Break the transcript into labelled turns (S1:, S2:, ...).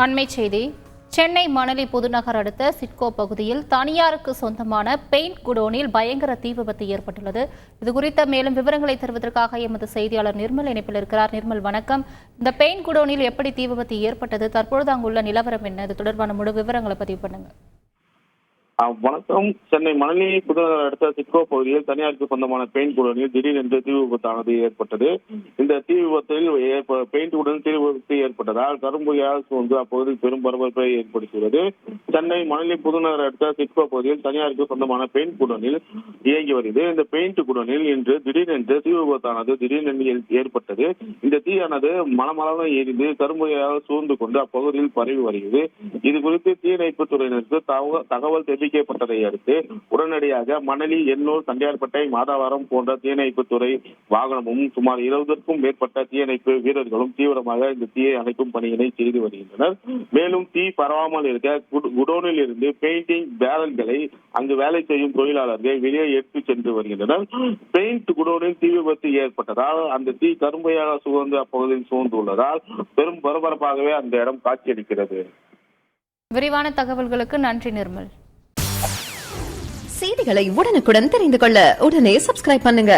S1: அண்மைச் செய்தி. சென்னை மணலி புதுநகர் அடுத்த சிட்கோ பகுதியில் தனியாருக்கு சொந்தமான பெயிண்ட் குடோனில் பயங்கர தீ விபத்து ஏற்பட்டுள்ளது. இதுகுறித்த மேலும் விவரங்களை தருவதற்காக எமது செய்தியாளர் நிர்மல் இணைப்பில் இருக்கிறார். நிர்மல், வணக்கம். இந்த பெயிண்ட் குடோனில் எப்படி தீ விபத்து ஏற்பட்டது, தற்பொழுது அங்குள்ள நிலவரம் என்ன, இது தொடர்பான முழு விவரங்களை பதிவு பண்ணுங்க.
S2: வணக்கம். சென்னை மணலி புதுநகர் அடுத்த சிட்கோ பகுதியில் தனியாருக்கு சொந்தமான பெயிண்ட் குடோனில் திடீரென்று தீ விபத்தானது ஏற்பட்டது. இந்த தீ விபத்தில் பெயிண்ட் குடோனில் தீ விபத்து ஏற்பட்டதால் கரும்புகையால் சூழ்ந்து அப்பகுதியில் பெரும் பரபரப்பை ஏற்படுத்தியுள்ளது. சென்னை மணலி புதுநகர் அடுத்த சிட்கோ பகுதியில் தனியாருக்கு சொந்தமான பெயிண்ட் குடோனில் இயங்கி வருகிறது. இந்த பெயிண்ட் குடோனில் இன்று திடீரென்று தீ விபத்தானது திடீரென்று ஏற்பட்டது. இந்த தீயானது மலமளவு எரிந்து கரும்புகையால் சூழ்ந்து கொண்டு அப்பகுதியில் பரவி வருகிறது. இது குறித்து தீயணைப்பு துறையினருக்கு தகவல் தெரிவிக்கப்பட்டதை அடுத்து உடனடியாக மணலி, எண்ணூர், தண்டையார்பேட்டை, மாதாவரம் போன்ற தீயணைப்பு துறை வாகனமும் சுமார் 20க்கும் மேற்பட்ட தீயணைப்பு வீரர்களும் தீவிரமாக இந்த தீயை அணைக்கும் பணியினை செய்து வருகின்றனர். மேலும் தீ பரவாமல் இருக்க குடோனில் இருந்து பெயிண்டிங் பேரல்களை அங்கு வேலை செய்யும் தொழிலாளர்கள் வெளியே எடுத்து சென்று வருகின்றனர். பெயிண்ட் குடோனில் தீ விபத்து ஏற்பட்டதால் அந்த தீ கரும்பையாக சுகந்து அப்பகுதியில் சூழ்ந்துள்ளதால் பெரும் பரபரப்பாகவே அந்த இடம் காட்சியளிக்கிறது.
S1: விரிவான தகவல்களுக்கு நன்றி நிர்மல்.
S3: செய்திகளை உடனுக்குடன் தெரிந்து கொள்ள உடனே சப்ஸ்கிரைப் பண்ணுங்க.